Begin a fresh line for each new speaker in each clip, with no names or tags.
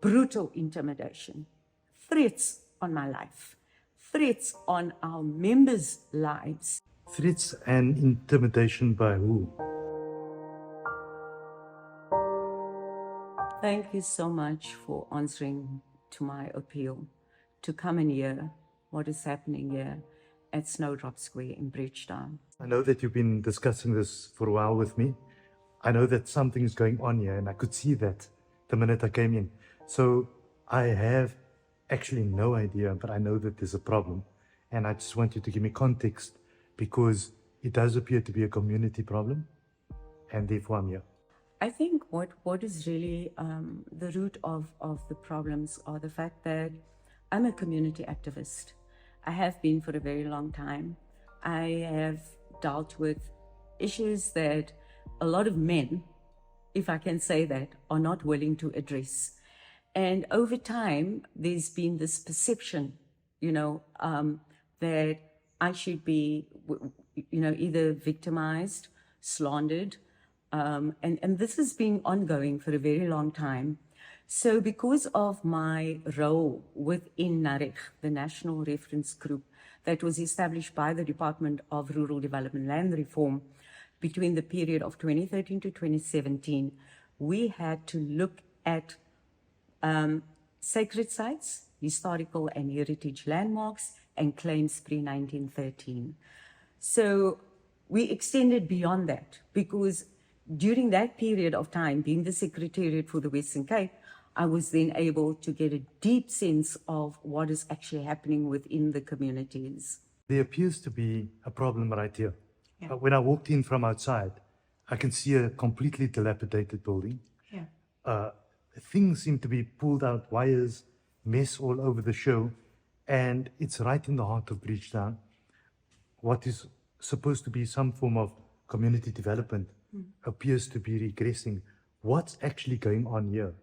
brutal intimidation, threats on my life, threats on our members' lives.
Threats and intimidation by who?
Thank you so much for answering to my appeal to come and hear what is happening here at Snowdrop Square in Bridgetown.
I know that you've been discussing this for a while with me. I know that something is going on here, and I could see that the minute I came in. So I have actually no idea, but I know that there's a problem. And I just want you to give me context, because it does appear to be a community problem, and therefore I'm here.
I think what is really the root of the problems are the fact that I'm a community activist. I have been for a very long time. I have dealt with issues that a lot of men, if I can say that, are not willing to address. And over time, there's been this perception, that I should be, either victimized, slandered, and this has been ongoing for a very long time. So because of my role within NAREG, the National Reference Group that was established by the Department of Rural Development and Land Reform between the period of 2013 to 2017, we had to look at sacred sites, historical and heritage landmarks, and claims pre-1913. So we extended beyond that, because during that period of time, being the Secretariat for the Western Cape, I was then able to get a deep sense of what is actually happening within the communities.
There appears to be a problem right here.
Yeah.
When I walked in from outside, I can see a completely dilapidated building.
Yeah.
Things seem to be pulled out, wires, mess all over the show, and it's right in the heart of Bridgetown. What is supposed to be some form of community development appears to be regressing. What's actually going on here?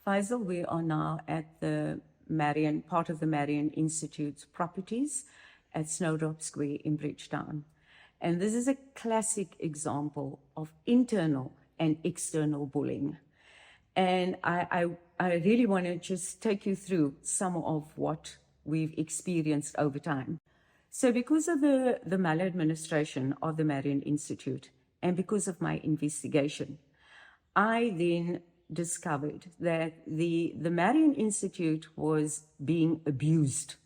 Faizal, we are now at the Marion, part of the Marion Institute's properties at Snowdrop Square in Bridgetown. And this is a classic example of internal and external bullying. And I really want to just take you through some of what we've experienced over time. So because of the maladministration of the Marion Institute, and because of my investigation, I then discovered that the Marion Institute was being abused.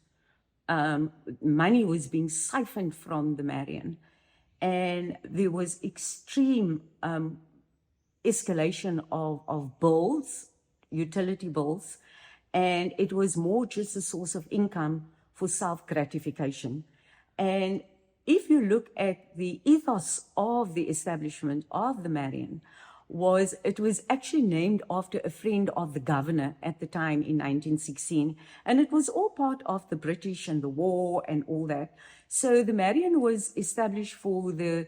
Money was being siphoned from the Marion, and there was extreme escalation of bills, utility bills, and it was more just a source of income for self-gratification. And if you look at the ethos of the establishment of the Marion, it was actually named after a friend of the governor at the time in 1916, and it was all part of the British and the war and all that. So the Marion was established for the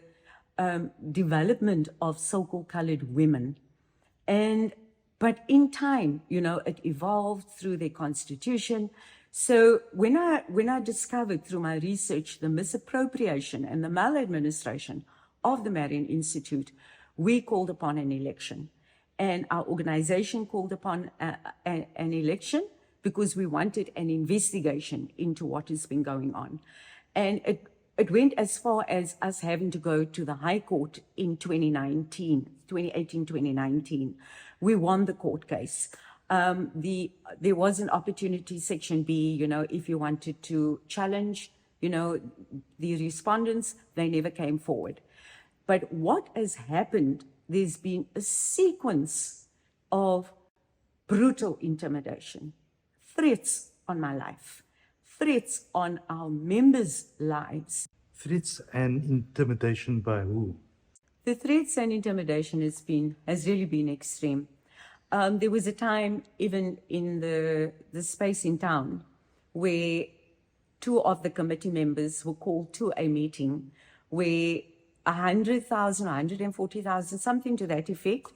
development of so-called colored women. But in time, it evolved through their constitution. So when I discovered through my research the misappropriation and the maladministration of the Marion Institute, we called upon an election. And our organization called upon an election because we wanted an investigation into what has been going on. And it went as far as us having to go to the High Court in 2018-2019. We won the court case. There was an opportunity, Section B, if you wanted to challenge, the respondents, they never came forward. But what has happened, there's been a sequence of brutal intimidation, threats on my life, threats on our members' lives.
Threats and intimidation by who?
The threats and intimidation has really been extreme. There was a time, even in the space in town, where two of the committee members were called to a meeting where 100,000, 140,000, something to that effect,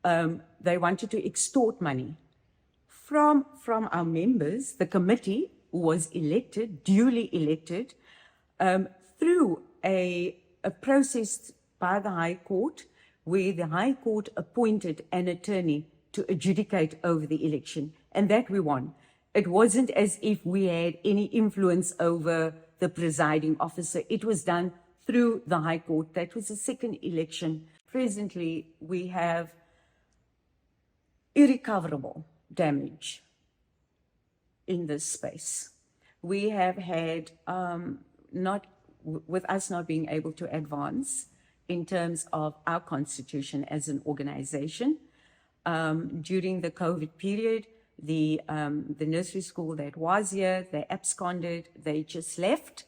they wanted to extort money from our members. The committee was elected, duly elected, through a process by the High Court, where the High Court appointed an attorney to adjudicate over the election and that we won. It wasn't as if we had any influence over the presiding officer. It was done through the High Court. That was the second election. Presently, we have irrecoverable damage in this space. We have had, with us not being able to advance in terms of our constitution as an organization. During the COVID period, the nursery school that was here, they absconded, they just left.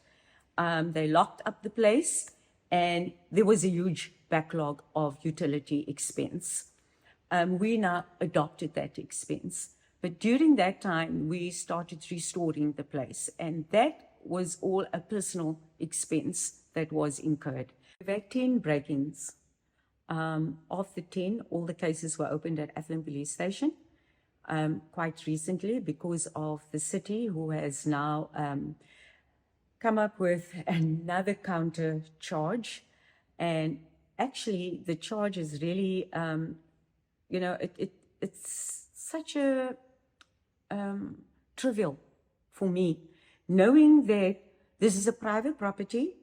They locked up the place, and there was a huge backlog of utility expense. We now adopted that expense. But during that time, we started restoring the place, and that was all a personal expense that was incurred. We've had 10 break-ins. Of the 10, all the cases were opened at Athlone Police Station quite recently because of the city, who has now come up with another counter charge. And actually, the charge is really, it's such a trivial for me, knowing that this is a private property.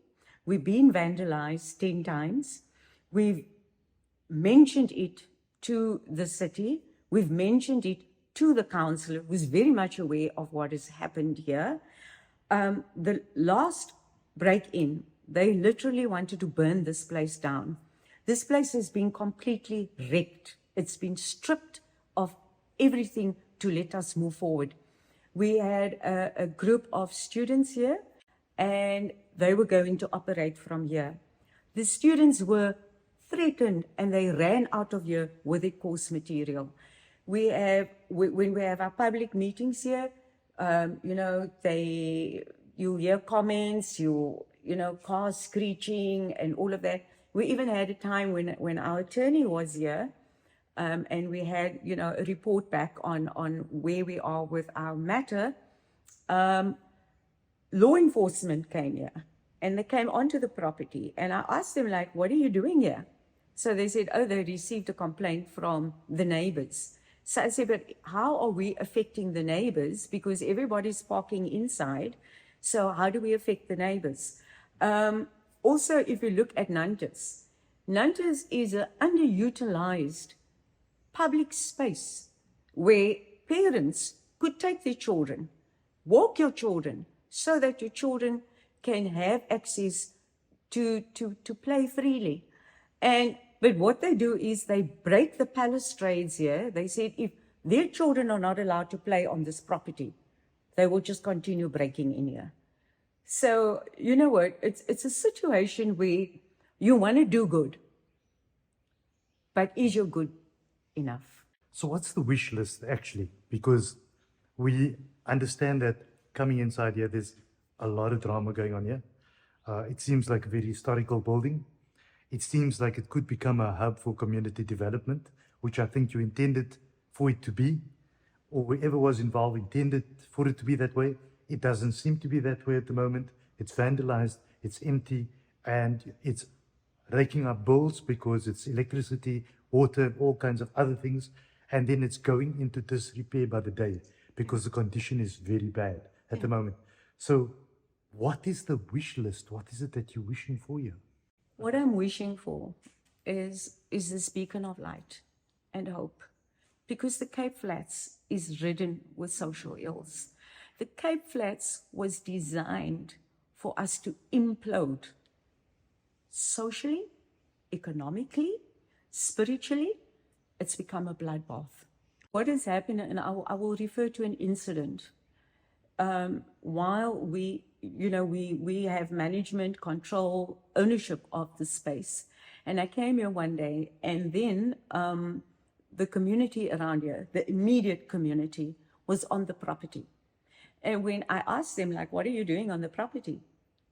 We've been vandalized 10 times. We've mentioned it to the city. We've mentioned it to the councillor, who's very much aware of what has happened here. The last break-in, they literally wanted to burn this place down. This place has been completely wrecked. It's been stripped of everything to let us move forward. We had a group of students here, and they were going to operate from here. The students were threatened, and they ran out of here with their course material. When we have our public meetings here, you hear comments, cars screeching and all of that. We even had a time when our attorney was here, and we had, a report back on where we are with our matter. Law enforcement came here, and they came onto the property, and I asked them, like, what are you doing here? So they said, oh, they received a complaint from the neighbors. So I said, but how are we affecting the neighbors? Because everybody's parking inside. So how do we affect the neighbors? Also, if you look at Nantes is an underutilized public space where parents could take their children, walk your children, so that your children can have access to play freely. But what they do is they break the balustrades here. They said if their children are not allowed to play on this property, they will just continue breaking in here. So, you know what, it's a situation where you want to do good, but is your good enough?
So what's the wish list actually? Because we understand that coming inside here, there's a lot of drama going on here. It seems like a very historical building. It seems like it could become a hub for community development, which I think you intended for it to be, or whoever was involved intended for it to be that way. It doesn't seem to be that way at the moment. It's vandalized, it's empty, and it's raking up bills because it's electricity, water, all kinds of other things. And then it's going into disrepair by the day because the condition is very bad at the moment. So what is the wish list? What is it that you're wishing for here?
What I'm wishing for is this beacon of light and hope, because the Cape Flats is ridden with social ills. The Cape Flats was designed for us to implode socially, economically, spiritually. It's become a bloodbath. What has happened, and I will refer to an incident. While we have management, control, ownership of the space. And I came here one day, and then the community around here, the immediate community, was on the property. And when I asked them, like, what are you doing on the property?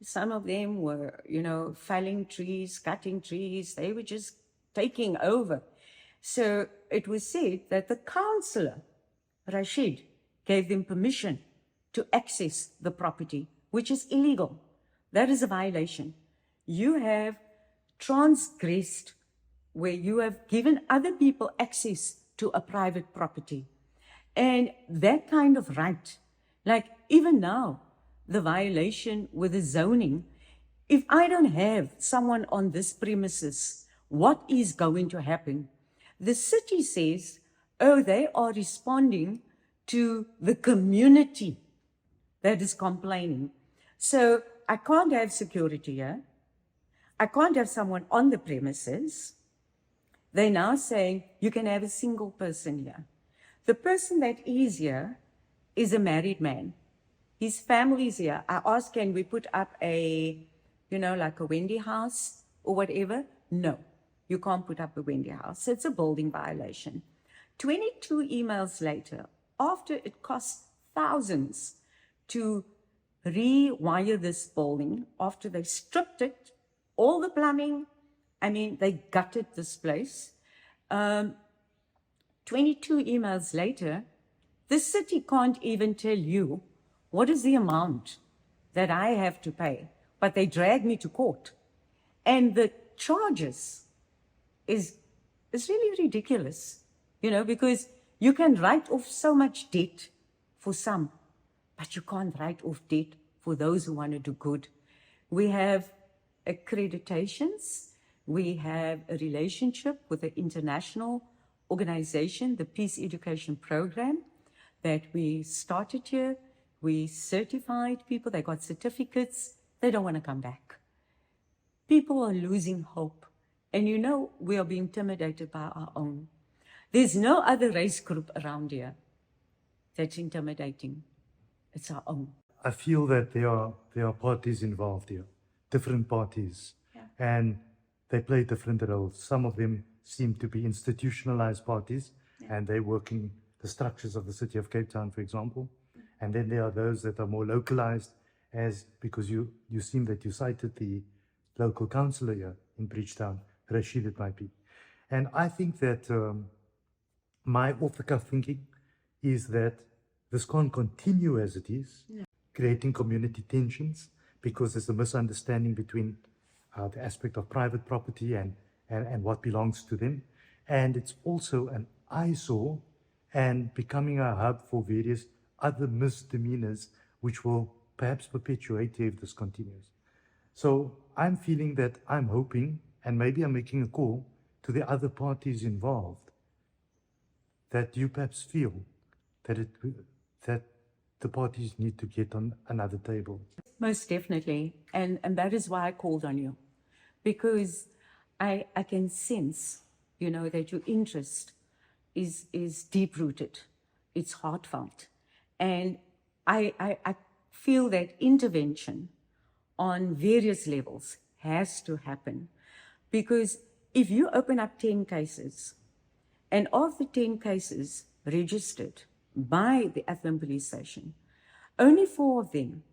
Some of them were, felling trees, cutting trees. They were just taking over. So it was said that the councillor, Rashid, gave them permission to access the property, which is illegal. That is a violation. You have transgressed where you have given other people access to a private property. And that kind of right, like even now, the violation with the zoning, if I don't have someone on this premises, what is going to happen? The city says, oh, they are responding to the community that is complaining. So I can't have security here. I can't have someone on the premises. They're now saying you can have a single person here. The person that is here is a married man. His family's here. I asked, can we put up a, like a Wendy house or whatever? No, you can't put up a Wendy house. It's a building violation. 22 emails later, after it cost thousands to rewire this building, after they stripped it, all the plumbing, they gutted this place. 22 emails later, the city can't even tell you what is the amount that I have to pay, but they drag me to court. And the charges is really ridiculous, because you can write off so much debt for some, but you can't write off debt for those who want to do good. We have accreditations. We have a relationship with an international organization, the Peace Education Program, that we started here. We certified people. They got certificates. They don't want to come back. People are losing hope. And we are being intimidated by our own. There's no other race group around here that's intimidating. It's our own.
I feel that there are parties involved here, different parties, and they play different roles. Some of them seem to be institutionalized parties, and they're working the structures of the city of Cape Town, for example. And then there are those that are more localized, because you seem that you cited the local councillor here in Bridgetown, Rashid it might be. And I think that my off-the-cuff thinking is that this can't continue as it is, creating community tensions, because there's a misunderstanding between the aspect of private property and what belongs to them. And it's also an eyesore and becoming a hub for various other misdemeanors, which will perhaps perpetuate if this continues. So I'm feeling that I'm hoping, and maybe I'm making a call to the other parties involved, that you perhaps feel that the parties need to get on another table.
Most definitely. And that is why I called on you, because I can sense, that your interest is deep-rooted. It's heartfelt. And I feel that intervention on various levels has to happen, because if you open up 10 cases, and of the 10 cases registered by the Athlone Police Station, only 4 of them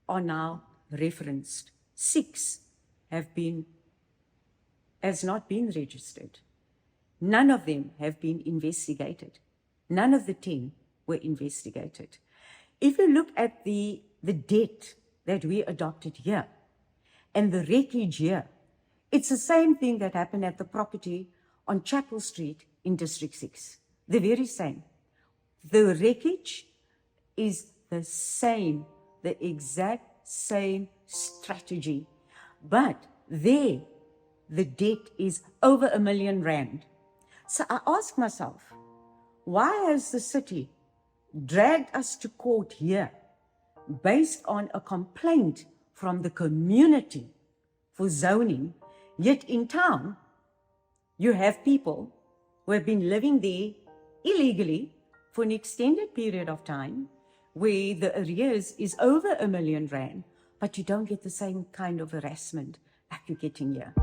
are now referenced. 6 has not been registered. None of them have been investigated. None of the 10 were investigated. If you look at the debt that we adopted here and the wreckage here, it's the same thing that happened at the property on Chapel Street in District 6. The very same. The wreckage is the same, the exact same strategy. But there, the debt is over R1 million. So I ask myself, why has the city dragged us to court here based on a complaint from the community for zoning, yet in town you have people who have been living there illegally for an extended period of time, where the arrears is over R1 million, but you don't get the same kind of harassment that you're getting here.